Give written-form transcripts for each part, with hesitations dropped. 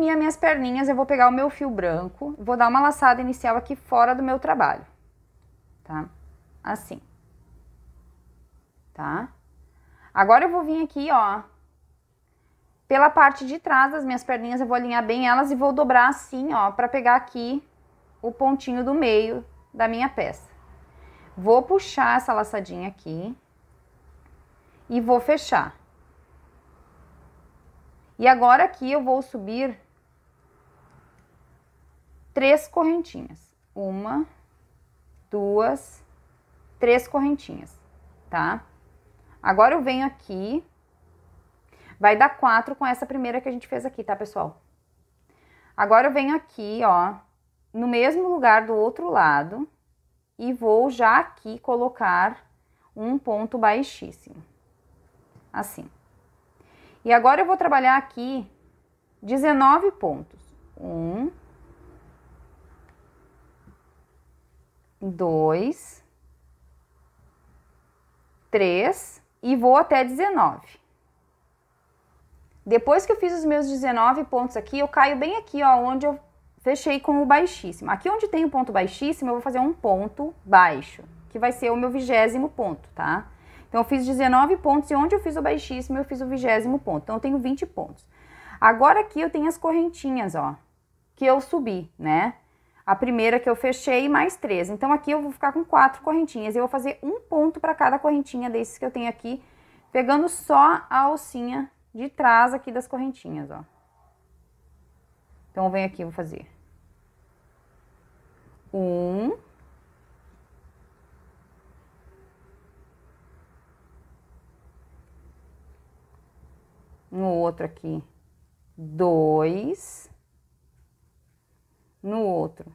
unir as minhas perninhas, eu vou pegar o meu fio branco, vou dar uma laçada inicial aqui fora do meu trabalho, tá? Assim. Tá? Agora eu vou vir aqui, ó, pela parte de trás das minhas perninhas, eu vou alinhar bem elas e vou dobrar assim, ó, pra pegar aqui o pontinho do meio da minha peça. Vou puxar essa laçadinha aqui e vou fechar. E agora aqui eu vou subir 3 correntinhas. 1, 2, 3 correntinhas, tá? Agora eu venho aqui, vai dar 4 com essa primeira que a gente fez aqui, tá, pessoal? Agora eu venho aqui, ó, no mesmo lugar do outro lado e vou já aqui colocar um ponto baixíssimo, assim. E agora eu vou trabalhar aqui 19 pontos. 1, 2, 3 e vou até 19. Depois que eu fiz os meus 19 pontos aqui, eu caio bem aqui, ó, onde eu fechei com o baixíssimo. Aqui onde tem o ponto baixíssimo, eu vou fazer um ponto baixo, que vai ser o meu 20º ponto, tá? Então, eu fiz 19 pontos e onde eu fiz o baixíssimo, eu fiz o 20º ponto. Então, eu tenho 20 pontos. Agora, aqui eu tenho as correntinhas, ó, que eu subi, né? A primeira que eu fechei, mais 3. Então, aqui eu vou ficar com 4 correntinhas. E eu vou fazer um ponto para cada correntinha desses que eu tenho aqui, pegando só a alcinha de trás aqui das correntinhas, ó. Então, eu venho aqui, vou fazer 1, no outro aqui, 2, no outro,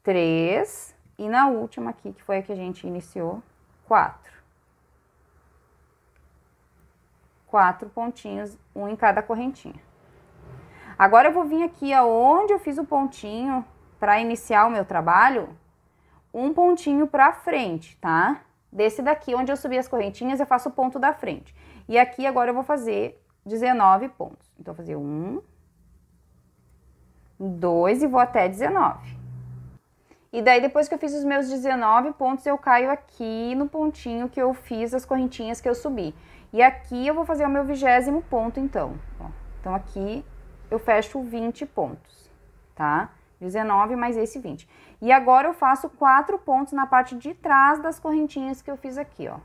3, e na última aqui, que foi a que a gente iniciou, 4. 4 pontinhos, um em cada correntinha. Agora eu vou vir aqui, aonde eu fiz o pontinho para iniciar o meu trabalho, um pontinho para frente, tá? Desse daqui, onde eu subi as correntinhas, eu faço o ponto da frente. E aqui agora eu vou fazer 19 pontos. Então, eu vou fazer 1, 2 e vou até 19. E daí, depois que eu fiz os meus 19 pontos, eu caio aqui no pontinho que eu fiz as correntinhas que eu subi. E aqui eu vou fazer o meu 20º ponto, então. Ó, então, aqui eu fecho 20 pontos, tá? 19 mais esse 20. E agora eu faço 4 pontos na parte de trás das correntinhas que eu fiz aqui, ó.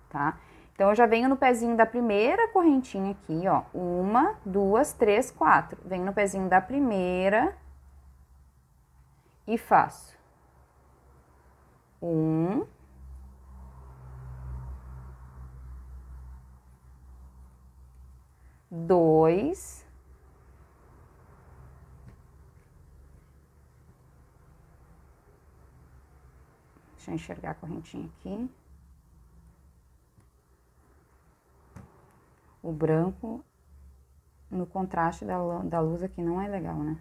Tá? Então, eu já venho no pezinho da primeira correntinha aqui, ó. 1, 2, 3, 4. Venho no pezinho da primeira e faço 1, 2, deixa eu enxergar a correntinha aqui. O branco no contraste da luz aqui não é legal, né?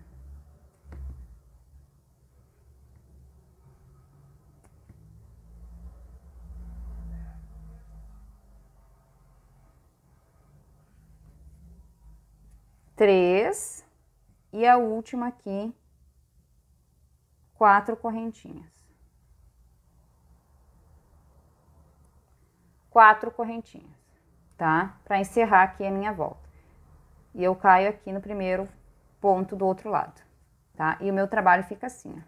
Três, e a última aqui, 4 correntinhas. 4 correntinhas, tá? Pra encerrar aqui a minha volta. E eu caio aqui no primeiro ponto do outro lado, tá? E o meu trabalho fica assim, ó.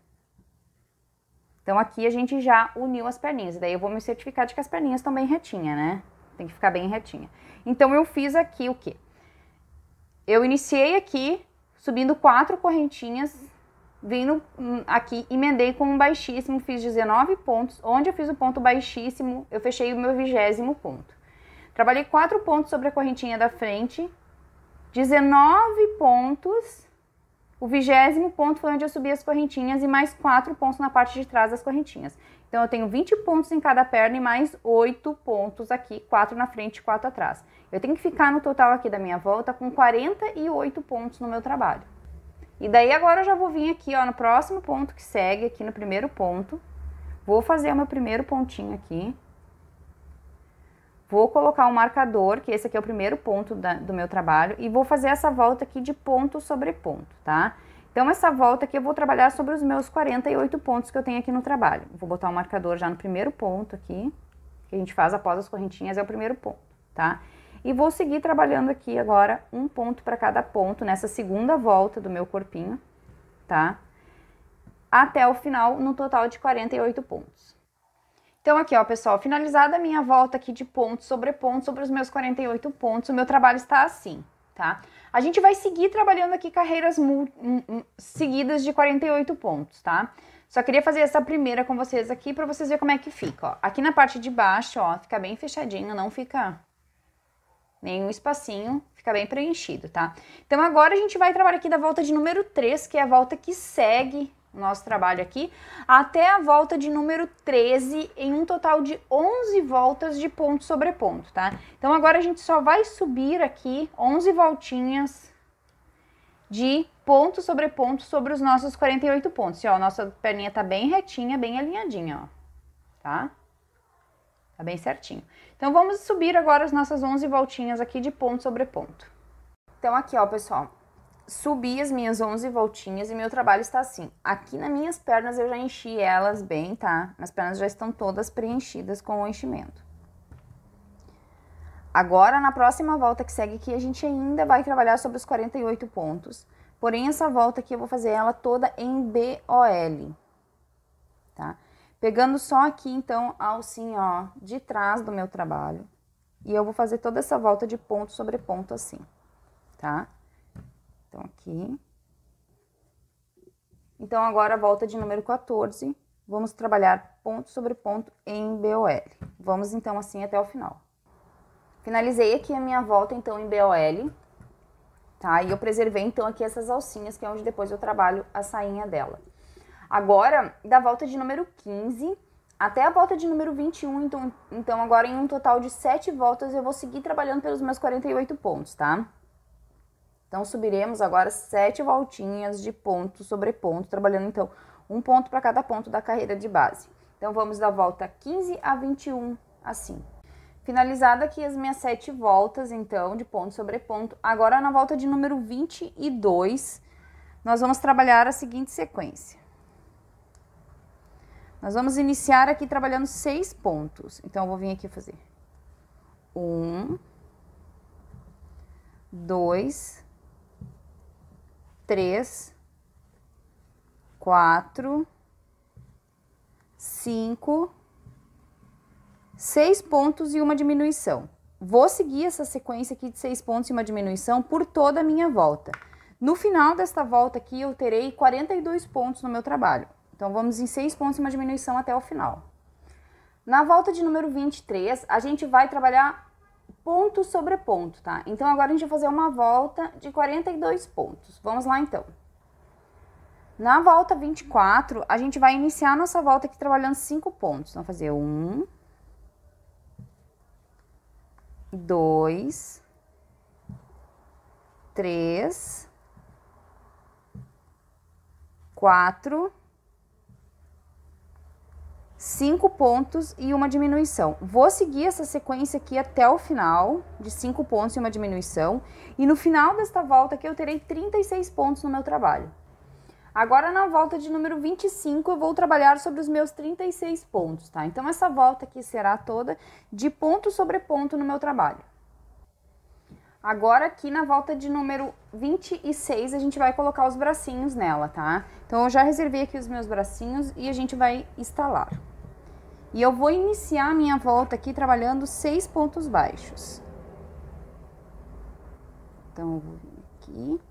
Então, aqui a gente já uniu as perninhas. Daí, eu vou me certificar de que as perninhas estão bem retinhas, né? Tem que ficar bem retinha. Então, eu fiz aqui o quê? Eu iniciei aqui, subindo 4 correntinhas, vindo aqui, emendei com um baixíssimo, fiz 19 pontos. Onde eu fiz o ponto baixíssimo, eu fechei o meu 20º ponto. Trabalhei 4 pontos sobre a correntinha da frente, 19 pontos, o 20º ponto foi onde eu subi as correntinhas e mais 4 pontos na parte de trás das correntinhas. Então, eu tenho 20 pontos em cada perna e mais 8 pontos aqui, 4 na frente e 4 atrás. Eu tenho que ficar no total aqui da minha volta com 48 pontos no meu trabalho. E daí, agora eu já vou vir aqui, ó, no próximo ponto que segue, aqui no primeiro ponto. Vou fazer o meu primeiro pontinho aqui. vou colocar um marcador, que esse aqui é o primeiro ponto do meu trabalho, e vou fazer essa volta aqui de ponto sobre ponto, tá? Então, essa volta aqui eu vou trabalhar sobre os meus 48 pontos que eu tenho aqui no trabalho. Vou botar um marcador já no primeiro ponto aqui, que a gente faz após as correntinhas, é o primeiro ponto, tá? E vou seguir trabalhando aqui agora um ponto para cada ponto, nessa segunda volta do meu corpinho, tá? Até o final, no total de 48 pontos. Então, aqui, ó, pessoal, finalizada a minha volta aqui de ponto sobre os meus 48 pontos, o meu trabalho está assim, tá? A gente vai seguir trabalhando aqui carreiras seguidas de 48 pontos, tá? Só queria fazer essa primeira com vocês aqui para vocês verem como é que fica, ó. Aqui na parte de baixo, ó, fica bem fechadinho, não fica nenhum espacinho, fica bem preenchido, tá? Então, agora a gente vai trabalhar aqui da volta de número 3, que é a volta que segue o nosso trabalho aqui, até a volta de número 13, em um total de 11 voltas de ponto sobre ponto, tá? Então, agora a gente só vai subir aqui 11 voltinhas de ponto sobre os nossos 48 pontos. E, ó, nossa perninha tá bem retinha, bem alinhadinha, ó, tá? Tá bem certinho. Então, vamos subir agora as nossas 11 voltinhas aqui de ponto sobre ponto. Então, aqui, ó, pessoal, subi as minhas 11 voltinhas e meu trabalho está assim. Aqui nas minhas pernas eu já enchi elas bem, tá? As pernas já estão todas preenchidas com o enchimento. Agora, na próxima volta que segue aqui, a gente ainda vai trabalhar sobre os 48 pontos. Porém, essa volta aqui eu vou fazer ela toda em BOL, tá? Pegando só aqui, então, a alcinha, ó, de trás do meu trabalho. E eu vou fazer toda essa volta de ponto sobre ponto assim, tá? Então, aqui. Então, agora a volta de número 14, vamos trabalhar ponto sobre ponto em BOL. Vamos, então, assim até o final. Finalizei aqui a minha volta, então, em BOL, tá? E eu preservei, então, aqui essas alcinhas, que é onde depois eu trabalho a sainha dela. Agora, da volta de número 15 até a volta de número 21, então agora em um total de 7 voltas, eu vou seguir trabalhando pelos meus 48 pontos, tá? Então, subiremos agora 7 voltinhas de ponto sobre ponto, trabalhando, então, um ponto para cada ponto da carreira de base. Então, vamos da volta 15 a 21, assim. Finalizada aqui as minhas 7 voltas, então, de ponto sobre ponto. Agora, na volta de número 22, nós vamos trabalhar a seguinte sequência. Nós vamos iniciar aqui trabalhando 6 pontos. Então, eu vou vir aqui fazer 1, 2, 3, 4, 5, 6 pontos e uma diminuição. Vou seguir essa sequência aqui de 6 pontos e uma diminuição por toda a minha volta. No final desta volta aqui, eu terei 42 pontos no meu trabalho. Então, vamos em 6 pontos e uma diminuição até o final. Na volta de número 23, a gente vai trabalhar ponto sobre ponto, tá? Então, agora a gente vai fazer uma volta de 42 pontos. Vamos lá, então. Na volta 24, a gente vai iniciar a nossa volta aqui trabalhando 5 pontos. Vamos fazer 1, 2, 3, 4, 5 pontos e uma diminuição. Vou seguir essa sequência aqui até o final, de 5 pontos e uma diminuição. E no final desta volta aqui eu terei 36 pontos no meu trabalho. Agora, na volta de número 25, eu vou trabalhar sobre os meus 36 pontos, tá? Então, essa volta aqui será toda de ponto sobre ponto no meu trabalho. Agora, aqui na volta de número 26, a gente vai colocar os bracinhos nela, tá? Então, eu já reservei aqui os meus bracinhos e a gente vai instalar. E eu vou iniciar a minha volta aqui trabalhando 6 pontos baixos. Então, eu vou vir aqui.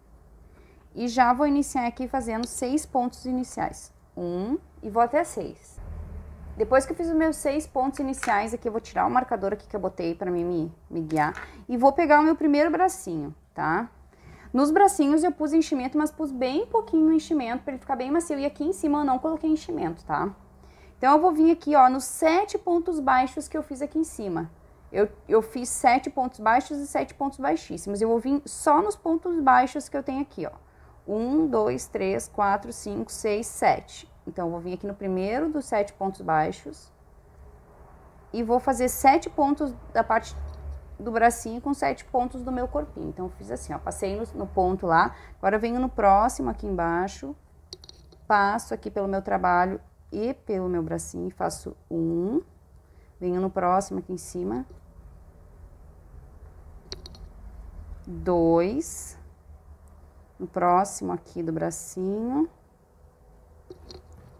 E já vou iniciar aqui fazendo 6 pontos iniciais. 1 e vou até 6. Depois que eu fiz os meus 6 pontos iniciais, aqui eu vou tirar o marcador aqui que eu botei pra mim me guiar. E vou pegar o meu primeiro bracinho, tá? Nos bracinhos eu pus enchimento, mas pus bem pouquinho enchimento pra ele ficar bem macio. E aqui em cima eu não coloquei enchimento, tá? Então, eu vou vir aqui, ó, nos 7 pontos baixos que eu fiz aqui em cima. Eu fiz 7 pontos baixos e 7 pontos baixíssimos. Eu vou vir só nos pontos baixos que eu tenho aqui, ó. 1, 2, 3, 4, 5, 6, 7. Então, eu vou vir aqui no primeiro dos 7 pontos baixos. e vou fazer 7 pontos da parte do bracinho com 7 pontos do meu corpinho. Então, eu fiz assim, ó, passei no ponto lá, agora eu venho no próximo aqui embaixo, passo aqui pelo meu trabalho e pelo meu bracinho, faço um, venho no próximo aqui em cima, 2, no próximo aqui do bracinho,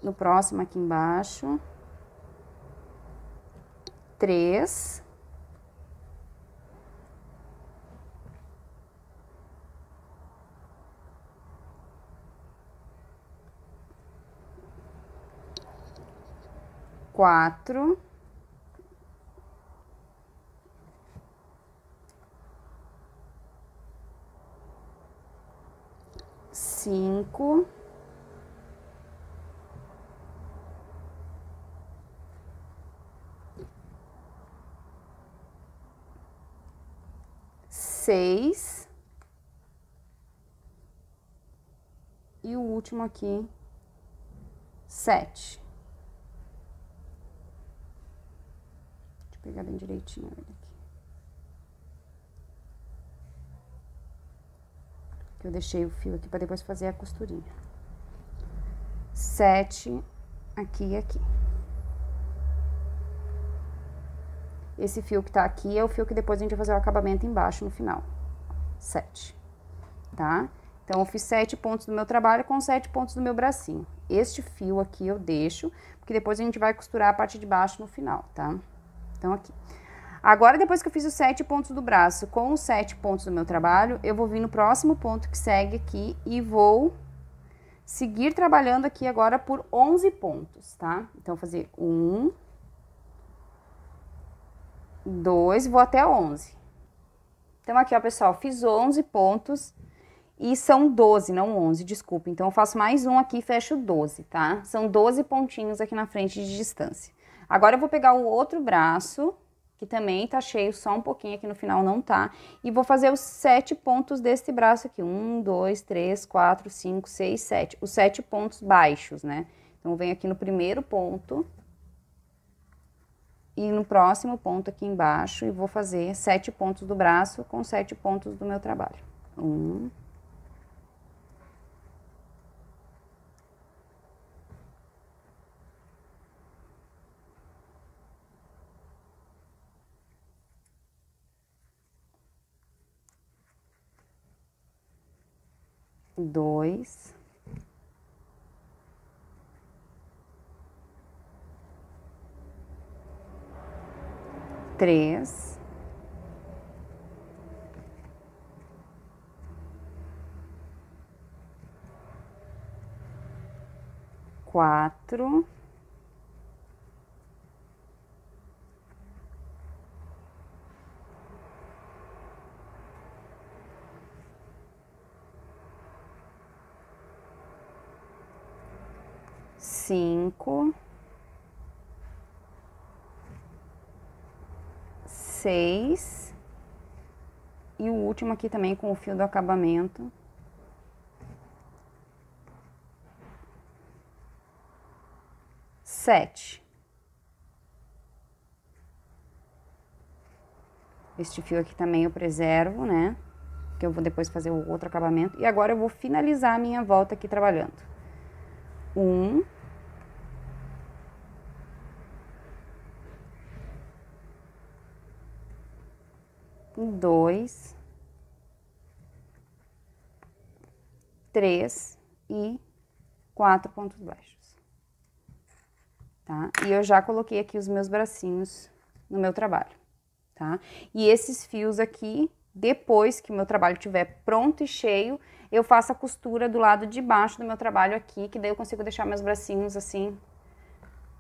no próximo aqui embaixo, 3, quatro, 5, 6 e o último aqui, 7. Deixa eu pegar bem direitinho ele aqui. Que eu deixei o fio aqui para depois fazer a costurinha. 7 aqui e aqui. Esse fio que tá aqui é o fio que depois a gente vai fazer o acabamento embaixo no final. 7, tá? Então, eu fiz 7 pontos do meu trabalho com 7 pontos do meu bracinho. Este fio aqui eu deixo, porque depois a gente vai costurar a parte de baixo no final, tá? Então, aqui. Agora, depois que eu fiz os 7 pontos do braço com os 7 pontos do meu trabalho, eu vou vir no próximo ponto que segue aqui e vou seguir trabalhando aqui agora por 11 pontos, tá? Então, fazer 1, 2, vou até 11. Então, aqui, ó, pessoal, fiz 11 pontos e são 12, não 11, desculpa. Então, eu faço mais um aqui e fecho 12, tá? São 12 pontinhos aqui na frente de distância. Agora, eu vou pegar o outro braço, que também tá cheio, só um pouquinho aqui no final não tá, e vou fazer os 7 pontos desse braço aqui. 1, 2, 3, 4, 5, 6, 7. Os 7 pontos baixos, né? Então, eu venho aqui no primeiro ponto e no próximo ponto aqui embaixo e vou fazer 7 pontos do braço com 7 pontos do meu trabalho. 1, 2, 3, 4, 5, 6 e o último aqui também com o fio do acabamento. 7. Este fio aqui também eu preservo, né? Que eu vou depois fazer o outro acabamento. E agora eu vou finalizar a minha volta aqui trabalhando. 1, 2, 3 e 4 pontos baixos, tá? E eu já coloquei aqui os meus bracinhos no meu trabalho, tá? E esses fios aqui, depois que o meu trabalho estiver pronto e cheio, eu faço a costura do lado de baixo do meu trabalho aqui, que daí eu consigo deixar meus bracinhos assim,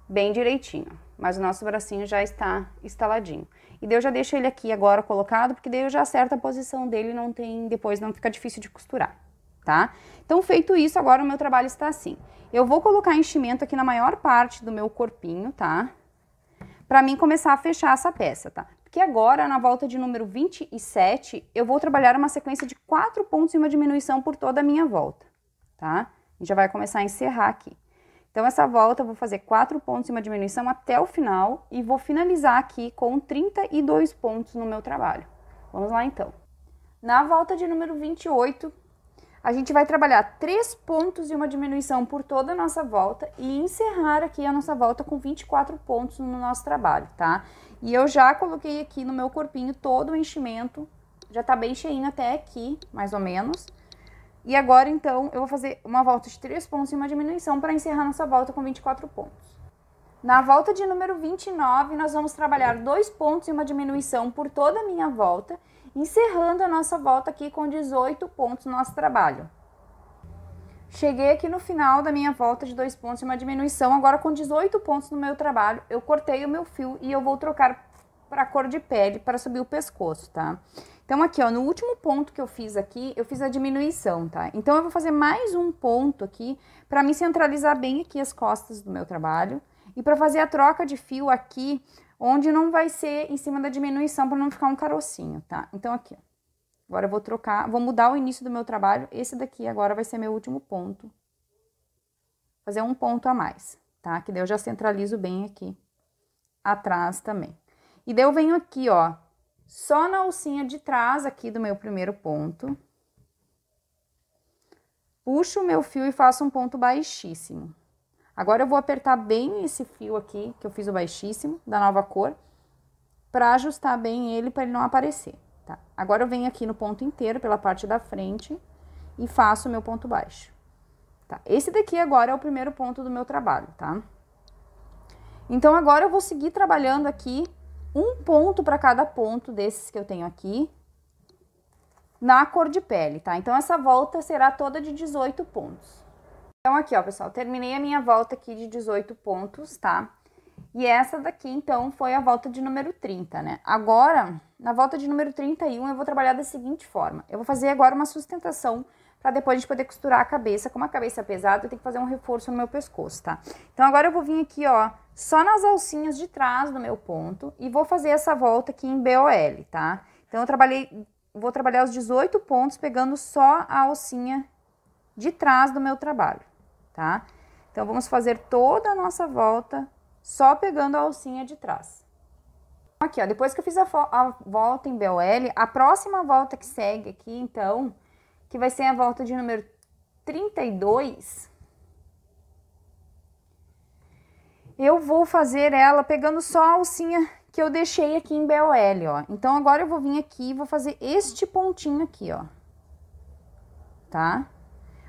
bem direitinho. Mas o nosso bracinho já está instaladinho. E daí eu já deixo ele aqui agora colocado, porque daí eu já acerto a posição dele e depois não fica difícil de costurar, tá? Então, feito isso, agora o meu trabalho está assim. Eu vou colocar enchimento aqui na maior parte do meu corpinho, tá? Pra mim começar a fechar essa peça, tá? Porque agora, na volta de número 27, eu vou trabalhar uma sequência de 4 pontos e uma diminuição por toda a minha volta, tá? A gente já vai começar a encerrar aqui. Então, essa volta eu vou fazer 4 pontos em uma diminuição até o final e vou finalizar aqui com 32 pontos no meu trabalho. Vamos lá, então. Na volta de número 28, a gente vai trabalhar 3 pontos e uma diminuição por toda a nossa volta e encerrar aqui a nossa volta com 24 pontos no nosso trabalho, tá? E eu já coloquei aqui no meu corpinho todo o enchimento, já tá bem cheinho até aqui, mais ou menos. E agora, então, eu vou fazer uma volta de 3 pontos e uma diminuição para encerrar nossa volta com 24 pontos. Na volta de número 29, nós vamos trabalhar 2 pontos e uma diminuição por toda a minha volta, encerrando a nossa volta aqui com 18 pontos no nosso trabalho. Cheguei aqui no final da minha volta de 2 pontos e uma diminuição, agora com 18 pontos no meu trabalho, eu cortei o meu fio e eu vou trocar para a cor de pele para subir o pescoço, tá? Então, aqui, ó, no último ponto que eu fiz aqui, eu fiz a diminuição, tá? Então, eu vou fazer mais um ponto aqui para me centralizar bem aqui as costas do meu trabalho e para fazer a troca de fio aqui, onde não vai ser em cima da diminuição para não ficar um carocinho, tá? Então, aqui, ó. Agora eu vou trocar, vou mudar o início do meu trabalho. Esse daqui agora vai ser meu último ponto. Fazer um ponto a mais, tá? Que daí eu já centralizo bem aqui atrás também. E daí eu venho aqui, ó, só na alcinha de trás aqui do meu primeiro ponto. Puxo o meu fio e faço um ponto baixíssimo. Agora eu vou apertar bem esse fio aqui, que eu fiz o baixíssimo, da nova cor, para ajustar bem ele, para ele não aparecer, tá? Agora eu venho aqui no ponto inteiro, pela parte da frente, e faço o meu ponto baixo, tá? Esse daqui agora é o primeiro ponto do meu trabalho, tá? Então, agora eu vou seguir trabalhando aqui um ponto para cada ponto desses que eu tenho aqui, na cor de pele, tá? Então, essa volta será toda de 18 pontos. Então, aqui, ó, pessoal, terminei a minha volta aqui de 18 pontos, tá? E essa daqui, então, foi a volta de número 30, né? Agora, na volta de número 31, eu vou trabalhar da seguinte forma. Eu vou fazer agora uma sustentação para depois a gente poder costurar a cabeça. Como a cabeça é pesada, eu tenho que fazer um reforço no meu pescoço, tá? Então, agora eu vou vir aqui, ó, só nas alcinhas de trás do meu ponto e vou fazer essa volta aqui em BOL, tá? Então, vou trabalhar os 18 pontos pegando só a alcinha de trás do meu trabalho, tá? Então, vamos fazer toda a nossa volta só pegando a alcinha de trás. Aqui, ó, depois que eu fiz a volta em BOL, a próxima volta que segue aqui, então, que vai ser a volta de número 32, eu vou fazer ela pegando só a alcinha que eu deixei aqui em BOL, ó. Então, agora eu vou vir aqui e vou fazer este pontinho aqui, ó, tá?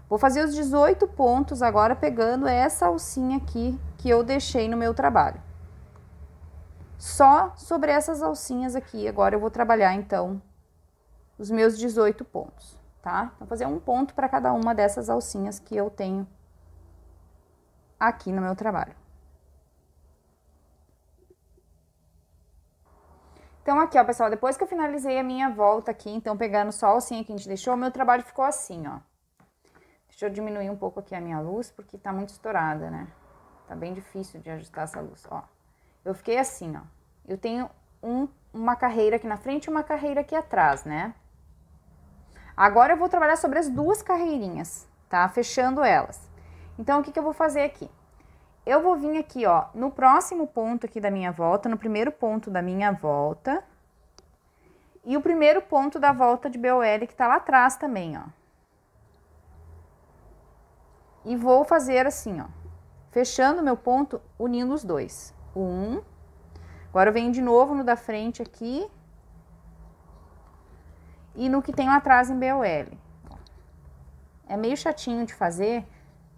Vou fazer os 18 pontos agora pegando essa alcinha aqui que eu deixei no meu trabalho. Só sobre essas alcinhas aqui, agora eu vou trabalhar, então, os meus 18 pontos, tá? Vou fazer um ponto para cada uma dessas alcinhas que eu tenho aqui no meu trabalho. Então, aqui, ó, pessoal, depois que eu finalizei a minha volta aqui, então, pegando só a alcinha que a gente deixou, o meu trabalho ficou assim, ó. Deixa eu diminuir um pouco aqui a minha luz, porque tá muito estourada, né? Tá bem difícil de ajustar essa luz, ó. Eu fiquei assim, ó. Eu tenho uma carreira aqui na frente e uma carreira aqui atrás, né? Agora eu vou trabalhar sobre as duas carreirinhas, tá? Fechando elas. Então, o que que eu vou fazer aqui? Eu vou vir aqui, ó, no próximo ponto aqui da minha volta, no primeiro ponto da minha volta. E o primeiro ponto da volta de BOL que tá lá atrás também, ó. E vou fazer assim, ó, fechando meu ponto, unindo os dois. Agora eu venho de novo no da frente aqui. E no que tem lá atrás em BOL. É meio chatinho de fazer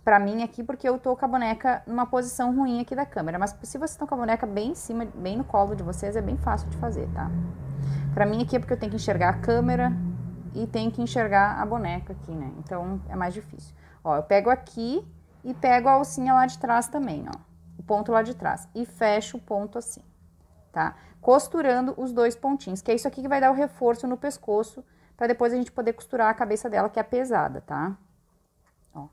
pra mim aqui, porque eu tô com a boneca numa posição ruim aqui da câmera. Mas se vocês estão com a boneca bem em cima, bem no colo de vocês, é bem fácil de fazer, tá? Pra mim aqui é porque eu tenho que enxergar a câmera e tenho que enxergar a boneca aqui, né? Então, é mais difícil. Ó, eu pego aqui e pego a alcinha lá de trás também, ó. O ponto lá de trás. E fecho o ponto assim, tá? Costurando os dois pontinhos, que é isso aqui que vai dar o reforço no pescoço, pra depois a gente poder costurar a cabeça dela, que é pesada, tá? Ó.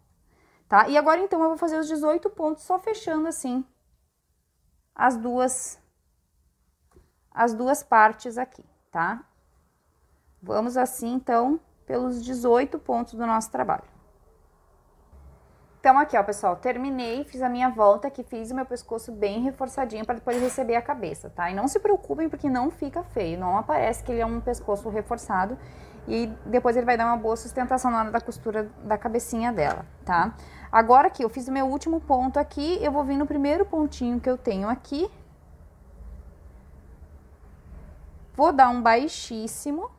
Tá? E agora, então, eu vou fazer os 18 pontos só fechando assim as duas partes aqui, tá? Vamos assim, então, pelos 18 pontos do nosso trabalho. Então, aqui, ó, pessoal, terminei, fiz a minha volta aqui, fiz o meu pescoço bem reforçadinho para depois receber a cabeça, tá? E não se preocupem porque não fica feio, não aparece que ele é um pescoço reforçado e depois ele vai dar uma boa sustentação na hora da costura da cabecinha dela, tá? Agora aqui, eu fiz o meu último ponto aqui, eu vou vir no primeiro pontinho que eu tenho aqui. Vou dar um baixíssimo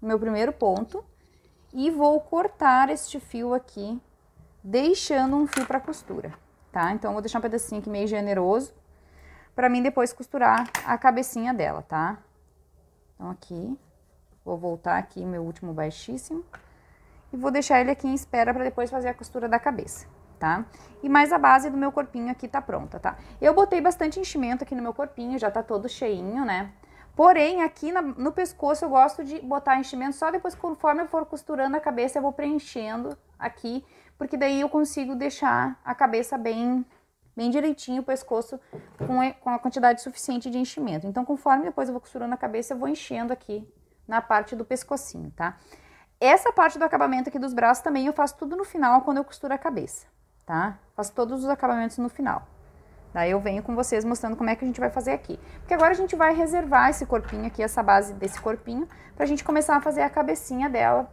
no meu primeiro ponto. E vou cortar este fio aqui, deixando um fio para costura, tá? Então, eu vou deixar um pedacinho aqui meio generoso, para mim depois costurar a cabecinha dela, tá? Então, aqui, vou voltar aqui meu último baixíssimo, e vou deixar ele aqui em espera para depois fazer a costura da cabeça, tá? E mais a base do meu corpinho aqui tá pronta, tá? Eu botei bastante enchimento aqui no meu corpinho, já tá todo cheinho, né? Porém, aqui no pescoço eu gosto de botar enchimento só depois, conforme eu for costurando a cabeça, eu vou preenchendo aqui, porque daí eu consigo deixar a cabeça bem direitinho, o pescoço com a quantidade suficiente de enchimento. Então, conforme depois eu vou costurando a cabeça, eu vou enchendo aqui na parte do pescocinho, tá? Essa parte do acabamento aqui dos braços também eu faço tudo no final, quando eu costuro a cabeça, tá? Faço todos os acabamentos no final. Daí eu venho com vocês mostrando como é que a gente vai fazer aqui. Porque agora a gente vai reservar esse corpinho aqui, essa base desse corpinho, pra gente começar a fazer a cabecinha dela